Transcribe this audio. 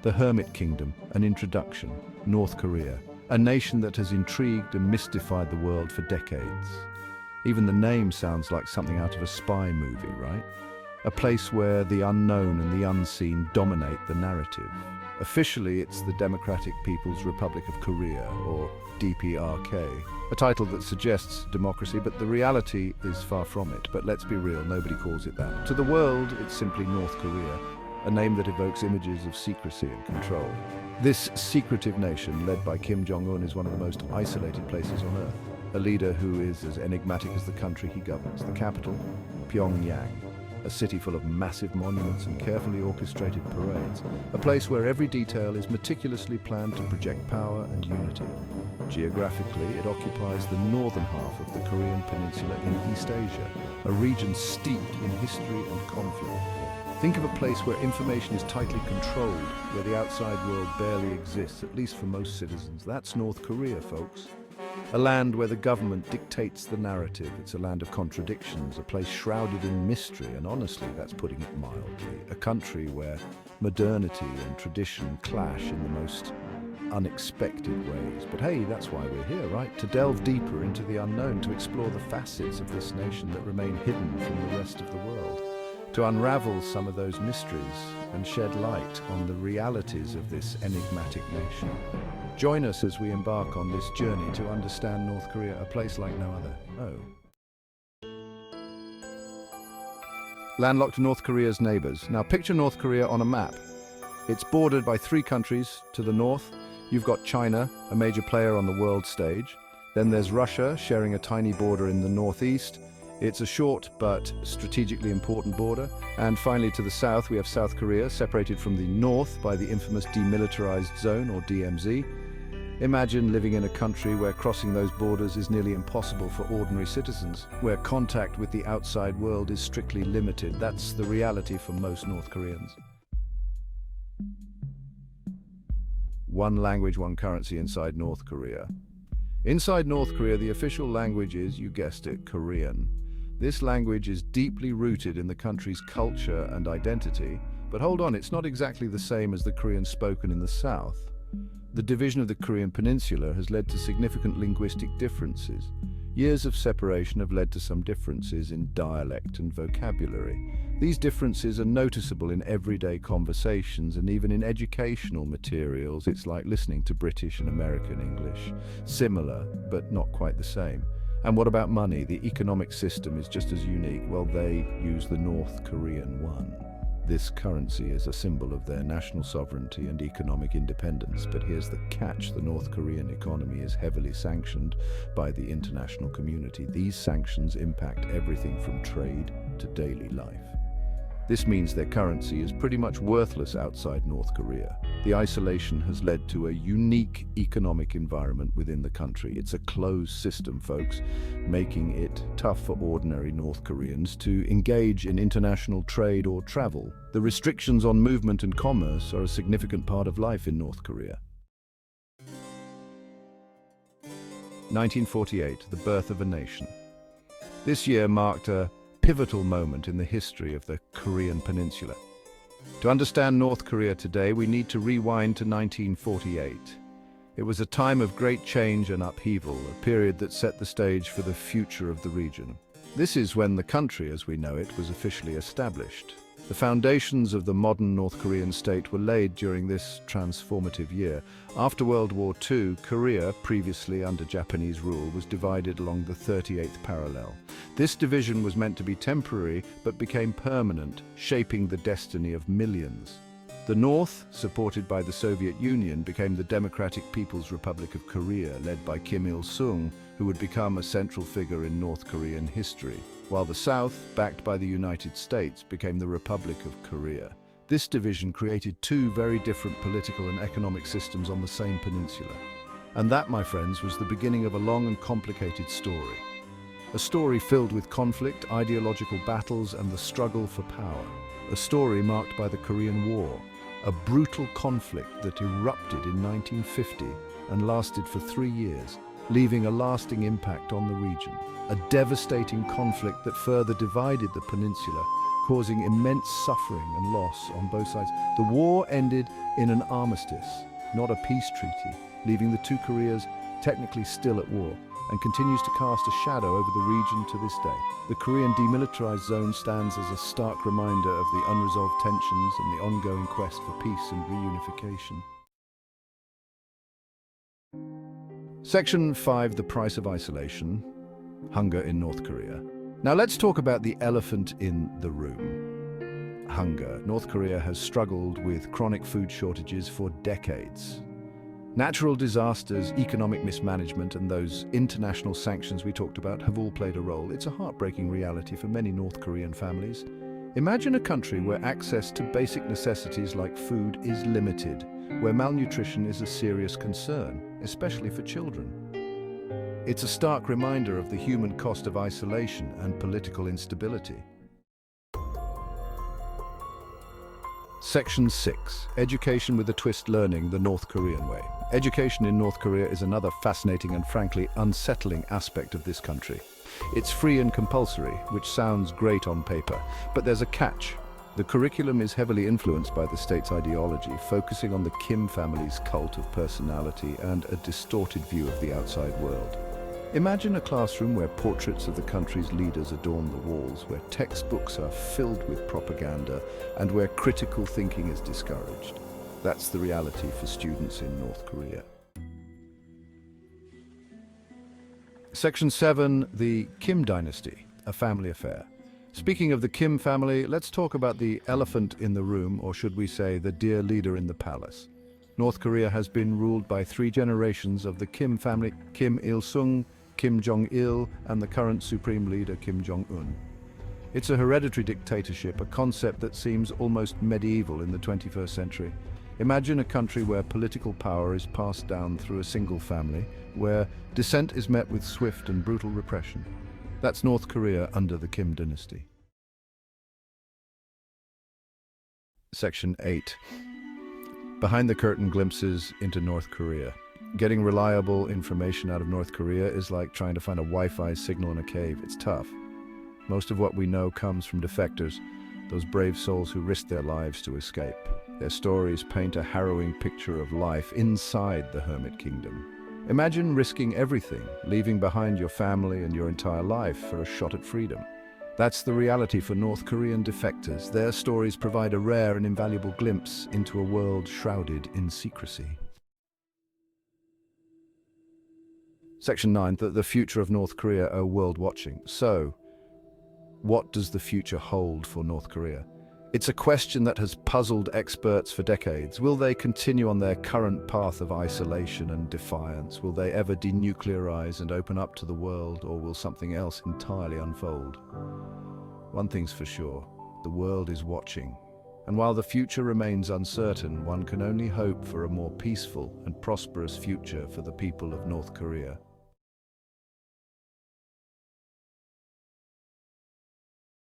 The Hermit Kingdom, an introduction, North Korea, a nation that has intrigued and mystified the world for decades. Even the name sounds like something out of a spy movie, right? A place where the unknown and the unseen dominate the narrative. Officially, it's the Democratic People's Republic of Korea, or DPRK, a title that suggests democracy, but the reality is far from it. But let's be real, nobody calls it that. To the world, it's simply North Korea, a name that evokes images of secrecy and control. This secretive nation, led by Kim Jong Un, is one of the most isolated places on Earth. A leader who is as enigmatic as the country he governs. The capital, Pyongyang, a city full of massive monuments and carefully orchestrated parades. A place where every detail is meticulously planned to project power and unity. Geographically, it occupies the northern half of the Korean peninsula in East Asia, a region steeped in history and conflict. Think of a place where information is tightly controlled, where the outside world barely exists, at least for most citizens. That's North Korea, folks. A land where the government dictates the narrative. It's a land of contradictions, a place shrouded in mystery, and honestly, that's putting it mildly. A country where modernity and tradition clash in the most unexpected ways. But hey, that's why we're here, right? To delve deeper into the unknown, to explore the facets of this nation that remain hidden from the rest of the world. To unravel some of those mysteries and shed light on the realities of this enigmatic nation. Join us as we embark on this journey to understand North Korea, a place like no other. Landlocked North Korea's neighbors. Now picture North Korea on a map. It's bordered by three countries. To the north, you've got China, a major player on the world stage. Then there's Russia, sharing a tiny border in the northeast. It's a short but strategically important border. And finally, to the south, we have South Korea, separated from the north by the infamous demilitarized zone, or DMZ. Imagine living in a country where crossing those borders is nearly impossible for ordinary citizens, where contact with the outside world is strictly limited. That's the reality for most North Koreans. One language, one currency inside North Korea. Inside North Korea, the official language is, you guessed it, Korean. This language is deeply rooted in the country's culture and identity, but hold on, it's not exactly the same as the Korean spoken in the south. The division of the Korean peninsula has led to significant linguistic differences. Years of separation have led to some differences in dialect and vocabulary. These differences are noticeable in everyday conversations and even in educational materials. It's like listening to British and American English. Similar, but not quite the same. And what about money? The economic system is just as unique. Well, they use the North Korean won. This currency is a symbol of their national sovereignty and economic independence. But here's the catch: the North Korean economy is heavily sanctioned by the international community. These sanctions impact everything from trade to daily life. This means their currency is pretty much worthless outside North Korea. The isolation has led to a unique economic environment within the country. It's a closed system, folks, making it tough for ordinary North Koreans to engage in international trade or travel. The restrictions on movement and commerce are a significant part of life in North Korea. 1948, the birth of a nation. This year marked a pivotal moment in the history of the Korean peninsula. To understand North Korea today, we need to rewind to 1948. It was a time of great change and upheaval, a period that set the stage for the future of the region. This is when the country, as we know it, was officially established. The foundations of the modern North Korean state were laid during this transformative year. After World War II, Korea, previously under Japanese rule, was divided along the 38th parallel. This division was meant to be temporary, but became permanent, shaping the destiny of millions. The North, supported by the Soviet Union, became the Democratic People's Republic of Korea, led by Kim Il-sung, who would become a central figure in North Korean history, while the South, backed by the United States, became the Republic of Korea. This division created two very different political and economic systems on the same peninsula. And that, my friends, was the beginning of a long and complicated story. A story filled with conflict, ideological battles, and the struggle for power. A story marked by the Korean War, a brutal conflict that erupted in 1950 and lasted for 3 years, leaving a lasting impact on the region. A devastating conflict that further divided the peninsula, causing immense suffering and loss on both sides. The war ended in an armistice, not a peace treaty, leaving the two Koreas technically still at war, and continues to cast a shadow over the region to this day. The Korean demilitarized zone stands as a stark reminder of the unresolved tensions and the ongoing quest for peace and reunification. Section 5, the price of isolation, hunger in North Korea. Now let's talk about the elephant in the room. Hunger. North Korea has struggled with chronic food shortages for decades. Natural disasters, economic mismanagement, and those international sanctions we talked about have all played a role. It's a heartbreaking reality for many North Korean families. Imagine a country where access to basic necessities like food is limited, where malnutrition is a serious concern, especially for children. It's a stark reminder of the human cost of isolation and political instability. Section 6. Education with a twist, learning the North Korean way. Education in North Korea is another fascinating and frankly unsettling aspect of this country. It's free and compulsory, which sounds great on paper, but there's a catch. The curriculum is heavily influenced by the state's ideology, focusing on the Kim family's cult of personality and a distorted view of the outside world. Imagine a classroom where portraits of the country's leaders adorn the walls, where textbooks are filled with propaganda, and where critical thinking is discouraged. That's the reality for students in North Korea. Section 7, the Kim dynasty, a family affair. Speaking of the Kim family, let's talk about the elephant in the room, or should we say the dear leader in the palace. North Korea has been ruled by 3 generations of the Kim family: Kim Il-sung, Kim Jong-il, and the current supreme leader Kim Jong Un. It's a hereditary dictatorship, a concept that seems almost medieval in the 21st century. Imagine a country where political power is passed down through a single family, where dissent is met with swift and brutal repression. That's North Korea under the Kim dynasty. Section 8. Behind the curtain, glimpses into North Korea. Getting reliable information out of North Korea is like trying to find a Wi-Fi signal in a cave. It's tough. Most of what we know comes from defectors, those brave souls who risked their lives to escape. Their stories paint a harrowing picture of life inside the Hermit Kingdom. Imagine risking everything, leaving behind your family and your entire life for a shot at freedom. That's the reality for North Korean defectors. Their stories provide a rare and invaluable glimpse into a world shrouded in secrecy. Section 9, the future of North Korea, a world watching. So, what does the future hold for North Korea? It's a question that has puzzled experts for decades. Will they continue on their current path of isolation and defiance? Will they ever denuclearize and open up to the world, or will something else entirely unfold? One thing's for sure, the world is watching. And while the future remains uncertain, one can only hope for a more peaceful and prosperous future for the people of North Korea.